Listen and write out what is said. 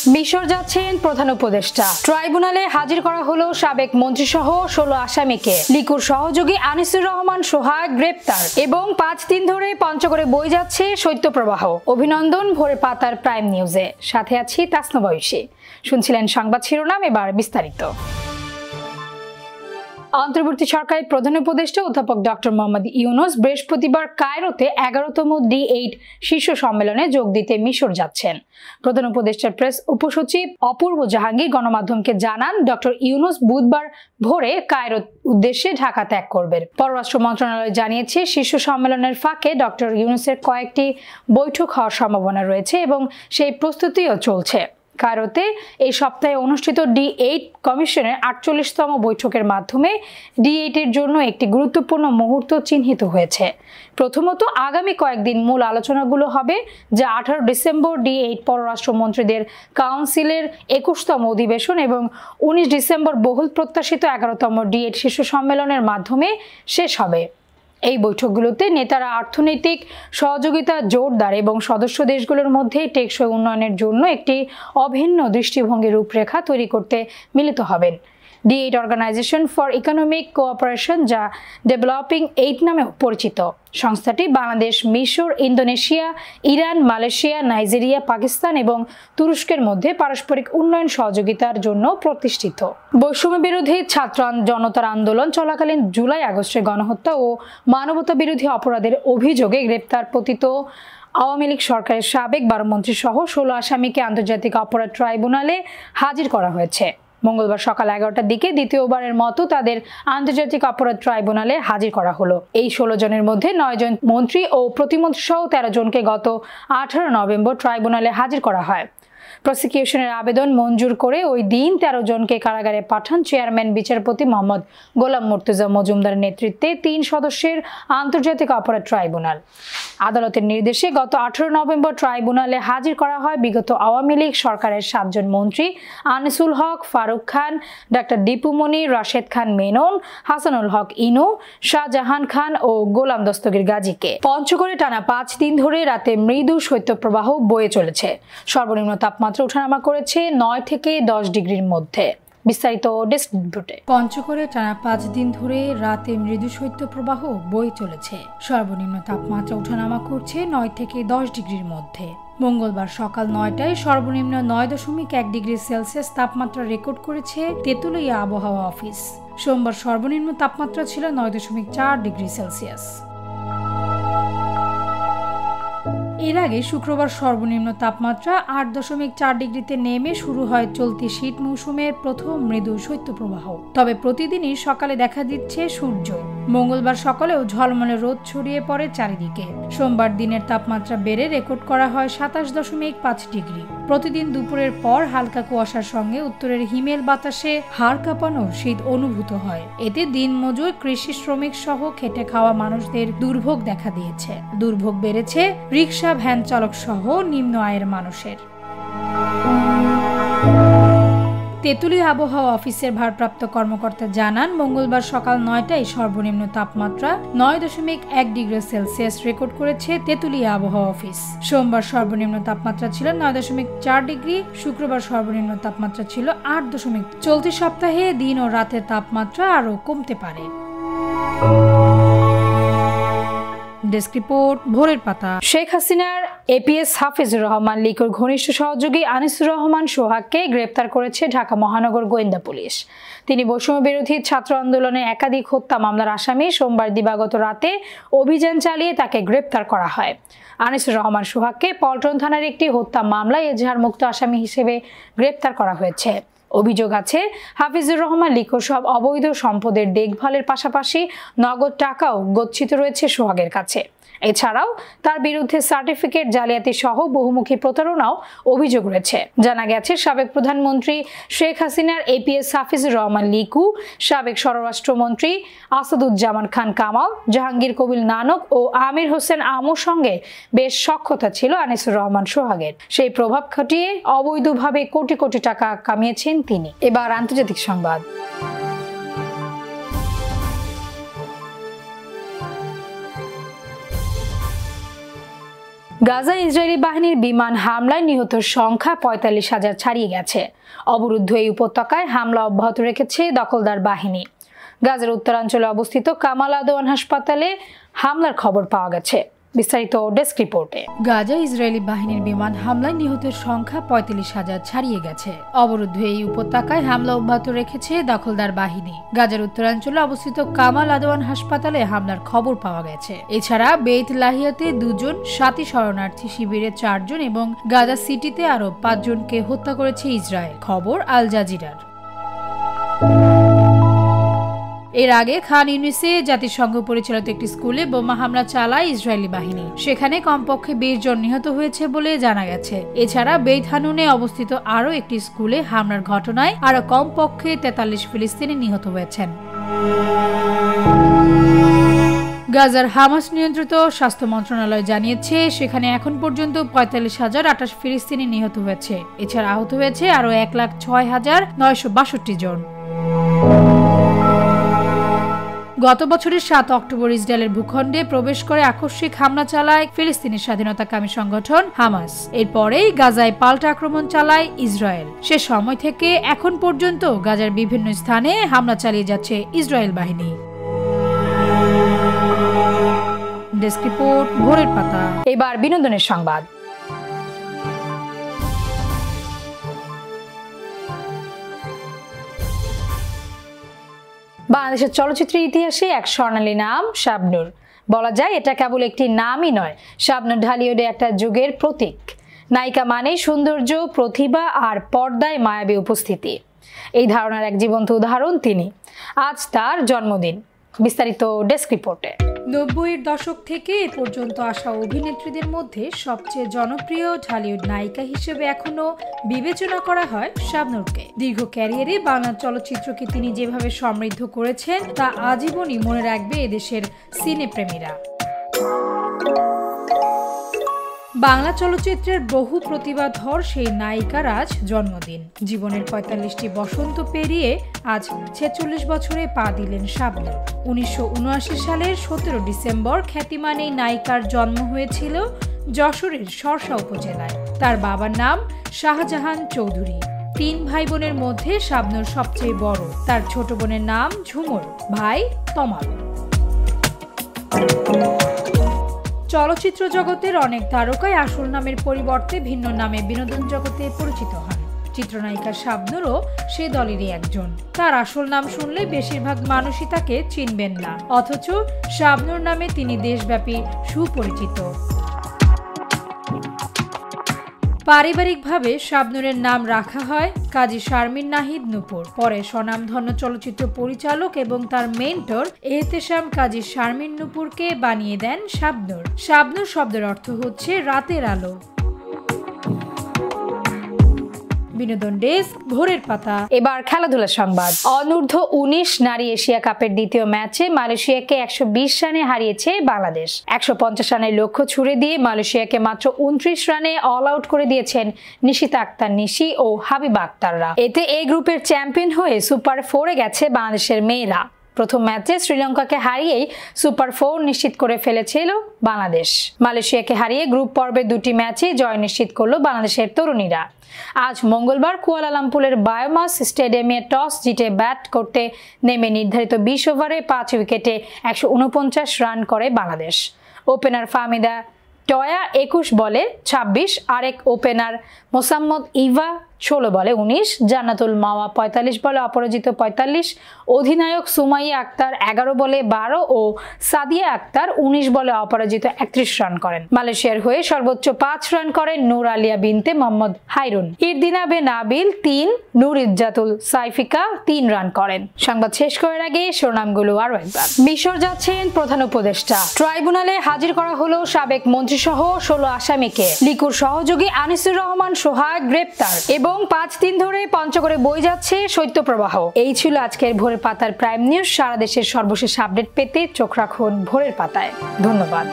মিশর যাচ্ছেন প্রধান উপদেষ্টা। ট্রাইব্যুনালে হাজির করা হলো সাবেক মন্ত্রীসহ 16 আসামিকে। লিকুর সহযোগী আনিসুর রহমান সোহাগ গ্রেপ্তার এবং 5 দিন ধরে পঞ্চগড়ে বয়ে যাচ্ছে শৈত্যপ্রবাহ। অভিনন্দন ভোরের পাতার প্রাইম নিউজে, সাথে আছি তাসনু বয়সী। শুনছিলেন সংবাদ শিরোনাম, এবার বিস্তারিত। অন্তর্বর্তী সরকারের প্রধান উপদেষ্টা অধ্যাপক ডক্টর মোহাম্মদ ইউনূস বৃহস্পতিবার কায়রোতে 11তম D8 শীর্ষ সম্মেলনে যোগ দিতে মিশর যাচ্ছেন। প্রধান উপদেষ্টার প্রেস উপসচিব অপূর্ব জাহাঙ্গীর গণমাধ্যমকে জানান, ডক্টর ইউনূস বুধবার ভোরে কায়রোর উদ্দেশ্যে ঢাকা ত্যাগ করবেন। পররাষ্ট্র মন্ত্রণালয় জানিয়েছে, শীর্ষ সম্মেলনের ফাঁকে ডক্টর ইউনূসের কয়েকটি বৈঠক হওয়ার সম্ভাবনা রয়েছে এবং সেই প্রস্তুতিও চলছে। কায়রোতে এই সপ্তাহে অনুষ্ঠিত D8 কমিশনের 48তম বৈঠকের মাধ্যমে D8 এর জন্য একটি গুরুত্বপূর্ণ মুহূর্ত চিহ্নিত হয়েছে। প্রথমত, আগামী কয়েকদিন মূল আলোচনাগুলো হবে, যা 18 ডিসেম্বর D8 পররাষ্ট্রমন্ত্রীদের কাউন্সিলের 21তম অধিবেশন এবং 19 ডিসেম্বর বহুল প্রত্যাশিত 11তম D8 শীর্ষ সম্মেলনের মাধ্যমে শেষ হবে। এই বৈঠকগুলোতে নেতারা অর্থনৈতিক সহযোগিতা জোরদার এবং সদস্য দেশগুলোর মধ্যে টেকসই উন্নয়নের জন্য একটি অভিন্ন দৃষ্টিভঙ্গির রূপরেখা তৈরি করতে মিলিত হবেন। D8 organization for economic cooperation, যা ডেভেলপিং 8 নামে পরিচিত, সংস্থাটি বাংলাদেশ, মিশর, Indonesia, Iran, Malaysia, Nigeria, Pakistan এবং তুরস্কের মধ্যে পারস্পরিক উন্নয়ন সহযোগিতার জন্য প্রতিষ্ঠিত। বৈষম্য বিরোধী ছাত্র জনতার আন্দোলন চলাকালীন জুলাই-আগস্টের গণহত্যা ও মানবতা বিরোধী অপরাধের অভিযোগে গ্রেপ্তার পতিত আওয়ামী লীগ সরকারের সাবেক 12 মন্ত্রী সহ 16 আসামিকে আন্তর্জাতিক অপরাধ ট্রাইব্যুনালে হাজির করা হয়েছে। মঙ্গলবার সকাল 11টার দিকে দ্বিতীয়বারের মতো তাদের আন্তর্জাতিক অপরাধ ট্রাইব্যুনালে হাজির করা হলো। এই 16 জনের মধ্যে 9 জন মন্ত্রী ও প্রতিমন্ত্রী সহ 13 জনকে গত 18 নভেম্বর ট্রাইব্যুনালে হাজির করা হয়। প্রসিকিউশনের আবেদন মঞ্জুর করে ওই দিন 13 জনকে কারাগারে পাঠান চেয়ারম্যান বিচারপতি মোহাম্মদ গোলাম মুর্তজা মজুমদারের নেতৃত্বে 3 সদস্যের আন্তর্জাতিক অপরাধ ট্রাইব্যুনাল। আদালতের নির্দেশে গত 18 নভেম্বর ট্রাইব্যুনালে হাজির করা হয় বিগত আওয়ামী লীগ সরকারের 7 জন মন্ত্রী আনিসুল হক, ফারুক খান, ডাক্তার দীপু মনি, রাশেদ খান মেনন, হাসানুল হক ইনু, শাহজাহান খান ও গোলাম দস্তগীর গাজীকে। পঞ্চগড়ে টানা 5 দিন ধরে রাতে মৃদু শৈত্যপ্রবাহ বয়ে চলেছে। সর্বনিম্ন তাপমাত্রা ওঠানামা করেছে 9 থেকে 10 ডিগ্রির মধ্যে। বিস্তারিত ডেস্ক রিপোর্টে। পঞ্চগড়ে টানা 5 দিন ধরে রাতে মৃদু শৈত্যপ্রবাহ বয়ে চলেছে। সর্বনিম্ন তাপমাত্রা ওঠানামা করছে 9 থেকে 10 ডিগ্রির মধ্যে। মঙ্গলবার সকাল 9টায় সর্বনিম্ন 9.1 ডিগ্রি সেলসিয়াস তাপমাত্রা রেকর্ড করেছে তেঁতুলিয়া আবহাওয়া অফিস। সোমবার সর্বনিম্ন তাপমাত্রা ছিল 9.4 ডিগ্রি সেলসিয়াস। এর আগে শুক্রবার সর্বনিম্ন তাপমাত্রা 8.4 ডিগ্রিতে নেমে শুরু হয় চলতি শীত মৌসুমের প্রথম মৃদু শৈত্যপ্রবাহ। তবে প্রতিদিনই সকালে দেখা দিচ্ছে সূর্য। মঙ্গলবার সকালেও ঝলমলে রোদ ছড়িয়ে পড়ে চারিদিকে। সোমবার দিনের তাপমাত্রা বেড়ে রেকর্ড করা হয় 27.5 ডিগ্রি। প্রতিদিন দুপুরের পর হালকা কুয়াশার সঙ্গে উত্তরের হিমেল বাতাসে হাড় কাঁপানো শীত অনুভূত হয়। এতে দিনমজুর, কৃষি শ্রমিক সহ খেটে খাওয়া মানুষদের দুর্ভোগ দেখা দিয়েছে। দুর্ভোগ বেড়েছে রিকশা, ভ্যান চালক সহ নিম্ন আয়ের মানুষের। তেঁতুলিয়া আবহাওয়া অফিসের ভারপ্রাপ্ত কর্মকর্তা জানান, মঙ্গলবার সকাল 9টায় সর্বনিম্ন তাপমাত্রা 9.1 ডিগ্রি সেলসিয়াস রেকর্ড করেছে তেঁতুলিয়া আবহাওয়া অফিস। সোমবার সর্বনিম্ন তাপমাত্রা ছিল 9.4 ডিগ্রি, শুক্রবার সর্বনিম্ন তাপমাত্রা ছিল 8. চলতি সপ্তাহে দিন ও রাতের তাপমাত্রা আরও কমতে পারে। ডেস্ক রিপোর্ট, ভোরের পাতা। শেখ হাসিনার APS হাফিজুর রহমান লিকুর ঘনিষ্ঠ সহযোগী আনিসুর রহমান সোহাগকে গ্রেপ্তার করেছে ঢাকা মহানগর গোয়েন্দা পুলিশ। তিনি বৈষম্য বিরোধী ছাত্র আন্দোলনে একাধিক হত্যা মামলার আসামি। সোমবার দিবাগত রাতে অভিযান চালিয়ে তাকে গ্রেপ্তার করা হয়। আনিসুর রহমান সোহাগকে পল্টন থানার একটি হত্যা মামলায় এজাহারমুক্ত আসামি হিসেবে গ্রেপ্তার করা হয়েছে। অভিযোগ আছে, হাফিজুর রহমান লিকু সব অবৈধ সম্পদের দেখভালের পাশাপাশি নগদ টাকাও গচ্ছিত রয়েছে সোহাগের কাছে। এছাড়াও তার বিরুদ্ধে সার্টিফিকেট জালিয়াতি সহ বহুমুখী প্রতারণাও অভিযোগ রয়েছে। জানা গেছে, সাবেক প্রধানমন্ত্রী শেখ হাসিনার APS হাফিজুর রহমান লিকু, সাবেক স্বরাষ্ট্রমন্ত্রী আসাদুজ্জামান খান কামাল, জাহাঙ্গীর কবির নানক ও আমির হোসেন আমুর সঙ্গে বেশ সখ্যতা ছিল আনিসুর রহমান সোহাগের। সেই প্রভাব খাটিয়ে অবৈধভাবে কোটি কোটি টাকা কামিয়েছেন তিনি। এবার আন্তর্জাতিক সংবাদ। গাজা ইসরায়েলি বাহিনীর বিমান হামলায় নিহতের সংখ্যা ৪৫,০০০ ছাড়িয়ে গেছে। অবরুদ্ধ এই উপত্যকায় হামলা অব্যাহত রেখেছে দখলদার বাহিনী। গাজার উত্তরাঞ্চলে অবস্থিত কামাল আদওয়ান হাসপাতালে হামলার খবর পাওয়া গেছে। বিস্তারিত ডেস্ক রিপোর্টে। গাজা ইসরায়েলি বাহিনীর বিমান হামলায় নিহতের সংখ্যা ৪৫,০০০ ছাড়িয়ে গেছে। অবরুদ্ধ এই উপত্যকায় হামলা অব্যাহত রেখেছে দখলদার বাহিনী। গাজার উত্তরাঞ্চলে অবস্থিত কামাল আদওয়ান হাসপাতালে হামলার খবর পাওয়া গেছে। এছাড়া বেইত লাহিয়াতে ২ জন, সাথী শরণার্থী শিবিরে ৪ জন এবং গাজা সিটিতে আরো ৫ জনকে হত্যা করেছে ইসরায়েল। খবর আল জাজিরার। এর আগে খান ইউনিসে জাতিসংঘ পরিচালিত একটি স্কুলে বোমা হামলা চালায় ইসরায়েলি বাহিনী। সেখানে কমপক্ষে ২০ জন নিহত হয়েছে বলে জানা গেছে। এছাড়া বেইত হানুনে অবস্থিত আরও একটি স্কুলে হামলার ঘটনায় আরো কমপক্ষে ৪৩ ফিলিস্তিনি নিহত হয়েছেন। গাজার হামাস নিয়ন্ত্রিত স্বাস্থ্য মন্ত্রণালয় জানিয়েছে সেখানে এখন পর্যন্ত ৪৫,০২৮ ফিলিস্তিনি নিহত হয়েছে। এছাড়া আহত হয়েছে আরো ১,০৬,৯৬২ জন। গত বছরের ৭ অক্টোবর ইসরায়েলের ভূখণ্ডে প্রবেশ করে আকস্মিক হামলা চালায় ফিলিস্তিনি স্বাধীনতাকামী সংগঠন হামাস। এরপরেই গাজায় পাল্টা আক্রমণ চালায় ইসরায়েল। সে সময় থেকে এখন পর্যন্ত গাজার বিভিন্ন স্থানে হামলা চালিয়ে যাচ্ছে ইসরায়েল বাহিনী। ডেস্ক রিপোর্ট, ভোরের পাতা। এবার বিনোদনের সংবাদ। বাংলাদেশের চলচ্চিত্রের ইতিহাসে এক স্বর্ণালী নাম শাবনূর। বলা যায় এটা কেবল একটি নামই নয়, শাবনূর ঢালিউডে একটা যুগের প্রতীক। নায়িকা মানেই সৌন্দর্য, প্রতিভা আর পর্দায় মায়াবী উপস্থিতি। এই ধারণার এক জীবন্ত উদাহরণ তিনি। আজ তার জন্মদিন। বিস্তারিত ডেস্ক রিপোর্টে। ৯০-এর দশক থেকে এ পর্যন্ত আসা অভিনেত্রীদের মধ্যে সবচেয়ে জনপ্রিয় ঢালিউড নায়িকা হিসেবে এখনো বিবেচনা করা হয় শাবনূরকে। দীর্ঘ ক্যারিয়ারে বাংলা চলচ্চিত্রকে তিনি যেভাবে সমৃদ্ধ করেছেন তা আজীবনই মনে রাখবে এদেশের সিনেপ্রেমীরা। বাংলা চলচ্চিত্রের বহু প্রতিভাধর সেই নায়িকার আজ জন্মদিন। জীবনের ৪৫টি বসন্ত পেরিয়ে আজ ৪৬ বছরে পা দিলেন শাবনূর। ১৯৭৯ সালের ১৭ ডিসেম্বর খ্যাতিমান এই নায়িকার জন্ম হয়েছিল যশোরের শর্ষা উপজেলায়। তার বাবার নাম শাহজাহান চৌধুরী। ৩ ভাই বোনের মধ্যে শাবনূর সবচেয়ে বড়। তার ছোট বোনের নাম ঝুমুর, ভাই তমাল। চলচ্চিত্র জগতের অনেক তারকাই আসল নামের পরিবর্তে ভিন্ন নামে বিনোদন জগতে পরিচিত হন। চিত্রনায়িকা শাবনূরও সে দলেরই একজন। তার আসল নাম শুনলে বেশিরভাগ মানুষই তাকে চিনবেন না, অথচ শাবনূর নামে তিনি দেশব্যাপী সুপরিচিত। পারিবারিকভাবে শাবনূরের নাম রাখা হয় কাজী শারমিন নাহিদ নূপুর। পরে স্বনামধন্য চলচ্চিত্র পরিচালক এবং তার মেন্টর এহতেশাম কাজী শারমিন নূপুরকে বানিয়ে দেন শাবনূর। শাবনূর শব্দের অর্থ হচ্ছে রাতের আলো। বিনোদন ডেস্ক, ভোরের পাতা। এবার খেলাধুলার সংবাদ। অনূর্ধ্ব ১৯ নারী এশিয়া কাপের দ্বিতীয় ম্যাচে মালয়েশিয়াকে ১২০ রানে হারিয়েছে বাংলাদেশ। ১৫০ রানের লক্ষ্য ছুড়ে দিয়ে মালয়েশিয়াকে মাত্র ২৯ রানে অল আউট করে দিয়েছেন নিশিতা আক্তার নিশি ও হাবিবা আক্তাররা। এতে এ গ্রুপের চ্যাম্পিয়ন হয়ে সুপার 4-এ গেছে বাংলাদেশের মেয়েরা। প্রথম ম্যাচে শ্রীলঙ্কাকে হারিয়েই সুপার 4 নিশ্চিত করে ফেলেছিল বাংলাদেশ। মালয়েশিয়াকে হারিয়ে গ্রুপ পর্বের 2টি ম্যাচে জয় নিশ্চিত করল বাংলাদেশের তরুণীরা। আজ মঙ্গলবার কুয়ালালামপুরের বায়োমাস স্টেডিয়ামে টস জিতে ব্যাট করতে নেমে নির্ধারিত ২০ ওভারে ৫ উইকেটে ১৪৯ রান করে বাংলাদেশ। ওপেনার ফাহমিদা টয়া ২১ বলে ২৬, আরেক ওপেনার মোসাম্মদ ইভা ১৬ বলে ১৯, জান্নাতুল মাওয়া ৪৫ বলে অপরাজিত ৪৫, অধিনায়ক সুমাইয়া আক্তার ১১ বলে ১২ ও সাদিয়া আক্তার ১৯ বলে অপরাজিত ৩১ রান করেন। মালয়েশিয়ার হয়ে সর্বোচ্চ ৫ রান করেন নূর আলিয়া বিনতে মোহাম্মদ হাইরুন। ইরদিনাবে নাবিল ৩, নূর ইজ্জাতুল সাইফিকা ৩ রান করেন। সংবাদ শেষ করার আগে শিরোনামগুলো আরো একবার। মিশর যাচ্ছেন প্রধান উপদেষ্টা। ট্রাইব্যুনালে হাজির করা হলো সাবেক মন্ত্রীসহ ১৬ আসামিকে। লিকুর সহযোগী আনিসুর রহমান সোহাগ গ্রেপ্তার এবং ৫ দিন ধরে পঞ্চগড়ে বয়ে যাচ্ছে শৈত্যপ্রবাহ। এই ছিল আজকের ভোরের পাতার প্রাইম নিউজ। সারা দেশের সর্বশেষ আপডেট পেতে চোখ রাখুন ভোরের পাতায়। ধন্যবাদ।